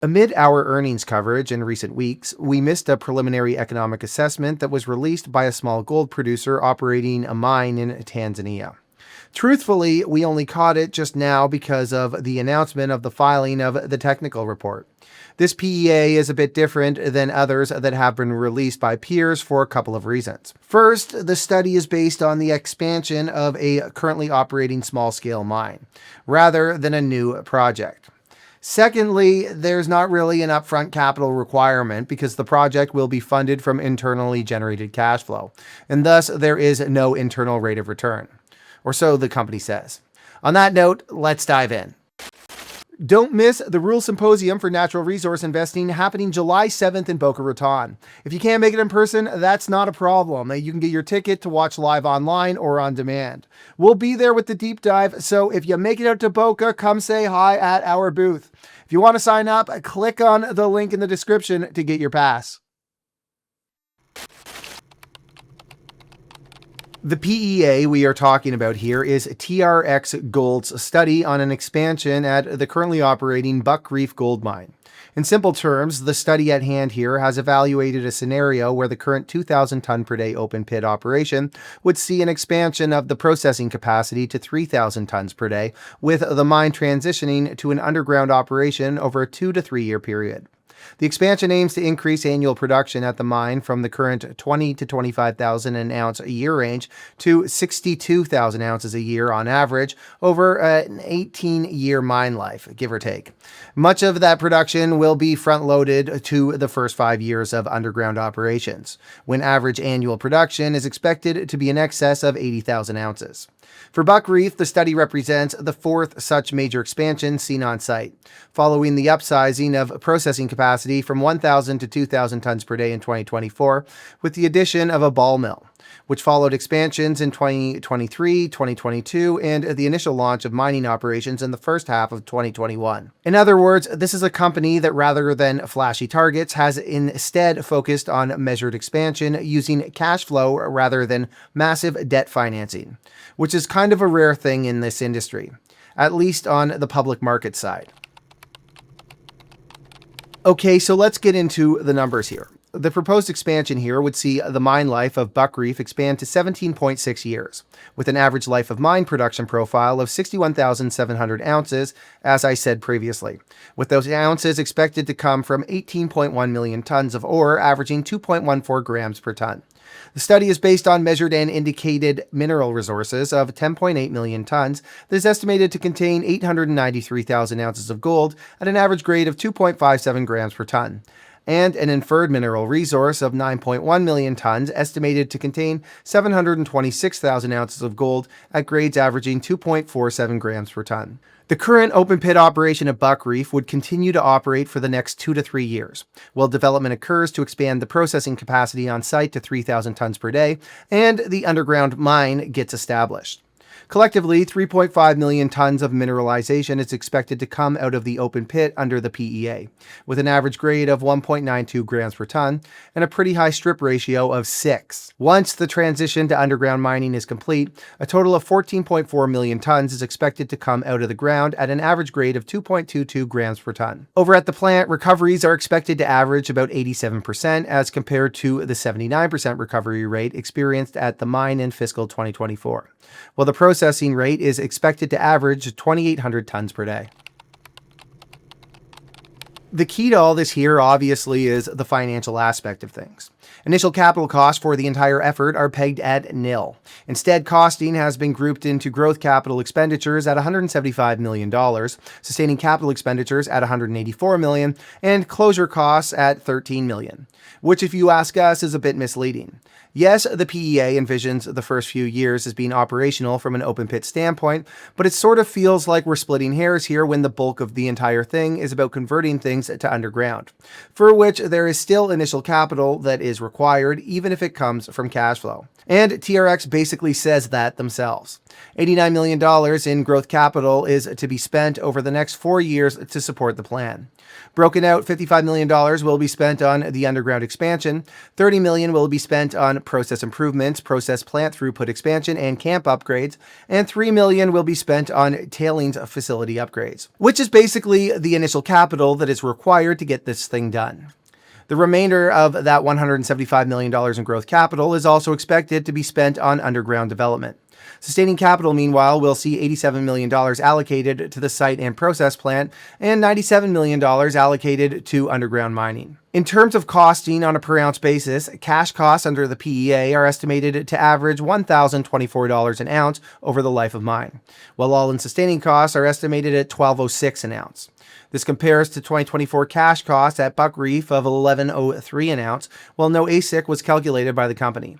Amid our earnings coverage in recent weeks, we missed a preliminary economic assessment that was released by a small gold producer operating a mine in Tanzania. Truthfully, we only caught it just now because of the announcement of the filing of the technical report. This PEA is a bit different than others that have been released by peers for a couple of reasons. First, the study is based on the expansion of a currently operating small-scale mine, rather than a new project. Secondly, there's not really an upfront capital requirement because the project will be funded from internally generated cash flow, and thus there is no internal rate of return. Or so the company says. On that note, let's dive in. Don't miss the Rule Symposium for Natural Resource Investing happening July 7th in Boca Raton. If you can't make it in person, that's not a problem. You can get your ticket to watch live online or on demand. We'll be there with the deep dive, so if you make it out to Boca, come say hi at our booth. If you want to sign up, click on the link in the description to get your pass. The PEA we are talking about here is TRX Gold's study on an expansion at the currently operating Buckreef gold mine. In simple terms, the study at hand here has evaluated a scenario where the current 2,000 ton per day open pit operation would see an expansion of the processing capacity to 3,000 tons per day, with the mine transitioning to an underground operation over a 2 to 3 year period. The expansion aims to increase annual production at the mine from the current 20 to 25,000 an ounce a year range to 62,000 ounces a year on average over an 18-year mine life, give or take. Much of that production will be front-loaded to the first 5 years of underground operations, when average annual production is expected to be in excess of 80,000 ounces. For Buckreef, the study represents the fourth such major expansion seen on site, following the upsizing of processing capacity from 1,000 to 2,000 tons per day in 2024, with the addition of a ball mill, which followed expansions in 2023, 2022, and the initial launch of mining operations in the first half of 2021. In other words, this is a company that rather than flashy targets has instead focused on measured expansion using cash flow rather than massive debt financing, which is kind of a rare thing in this industry, at least on the public market side. Okay, so let's get into the numbers here. The proposed expansion here would see the mine life of Buckreef expand to 17.6 years, with an average life of mine production profile of 61,700 ounces, as I said previously, with those ounces expected to come from 18.1 million tons of ore, averaging 2.14 grams per ton. The study is based on measured and indicated mineral resources of 10.8 million tons that is estimated to contain 893,000 ounces of gold at an average grade of 2.57 grams per ton, and an inferred mineral resource of 9.1 million tons estimated to contain 726,000 ounces of gold at grades averaging 2.47 grams per ton. The current open pit operation at Buckreef would continue to operate for the next 2 to 3 years, while development occurs to expand the processing capacity on site to 3,000 tons per day, and the underground mine gets established. Collectively, 3.5 million tons of mineralization is expected to come out of the open pit under the PEA, with an average grade of 1.92 grams per ton and a pretty high strip ratio of 6. Once the transition to underground mining is complete, a total of 14.4 million tons is expected to come out of the ground at an average grade of 2.22 grams per ton. Over at the plant, recoveries are expected to average about 87% as compared to the 79% recovery rate experienced at the mine in fiscal 2024, while the processing rate is expected to average 2,800 tons per day. The key to all this here obviously is the financial aspect of things. Initial capital costs for the entire effort are pegged at nil. Instead, costing has been grouped into growth capital expenditures at $175 million, sustaining capital expenditures at $184 million, and closure costs at $13 million, which, if you ask us, is a bit misleading. Yes, the PEA envisions the first few years as being operational from an open pit standpoint, but it sort of feels like we're splitting hairs here when the bulk of the entire thing is about converting things to underground, for which there is still initial capital that is is required, even if it comes from cash flow. And TRX basically says that themselves. $89 million in growth capital is to be spent over the next 4 years to support the plan. Broken out, $55 million will be spent on the underground expansion, $30 million will be spent on process improvements, process plant throughput expansion, and camp upgrades, and $3 million will be spent on tailings facility upgrades, which is basically the initial capital that is required to get this thing done. The remainder of that $175 million in growth capital is also expected to be spent on underground development. Sustaining capital, meanwhile, will see $87 million allocated to the site and process plant and $97 million allocated to underground mining. In terms of costing on a per ounce basis, cash costs under the PEA are estimated to average $1,024 an ounce over the life of mine, while all-in sustaining costs are estimated at $1,206 an ounce. This compares to 2024 cash costs at Buckreef of $11.03 an ounce, while no AISC was calculated by the company.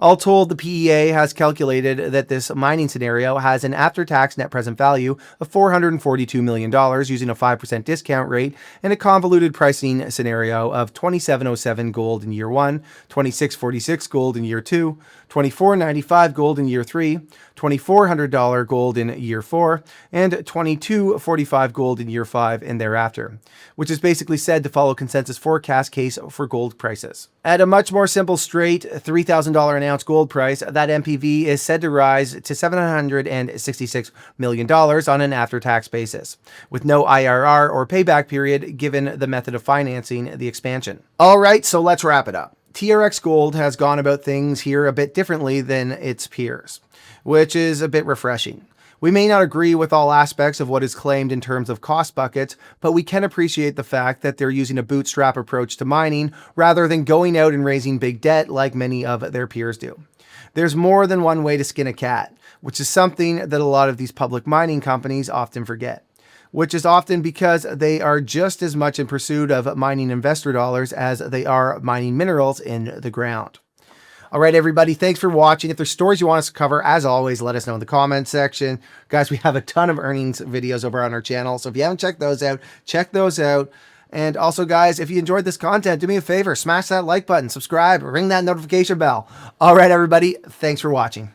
All told, the PEA has calculated that this mining scenario has an after-tax net present value of $442 million using a 5% discount rate and a convoluted pricing scenario of $27.07 gold in year 1, $26.46 gold in year 2, $24.95 gold in year 3, $2,400 gold in year 4, and $22.45 gold in year 5 and thereafter, which is basically said to follow consensus forecast case for gold prices. At a much more simple, straight $3,000 an ounce gold price, that NPV is said to rise to $766 million on an after-tax basis, with no IRR or payback period given the method of financing the expansion. All right, so let's wrap it up. TRX Gold has gone about things here a bit differently than its peers, which is a bit refreshing. We may not agree with all aspects of what is claimed in terms of cost buckets, but we can appreciate the fact that they're using a bootstrap approach to mining rather than going out and raising big debt like many of their peers do. There's more than one way to skin a cat, which is something that a lot of these public mining companies often forget, which is often because they are just as much in pursuit of mining investor dollars as they are mining minerals in the ground. All right, everybody, thanks for watching. If there's stories you want us to cover, as always, let us know in the comments section. Guys, we have a ton of earnings videos over on our channel, so if you haven't checked those out, check those out. And also, guys, if you enjoyed this content, do me a favor, smash that like button, subscribe, ring that notification bell. All right, everybody, thanks for watching.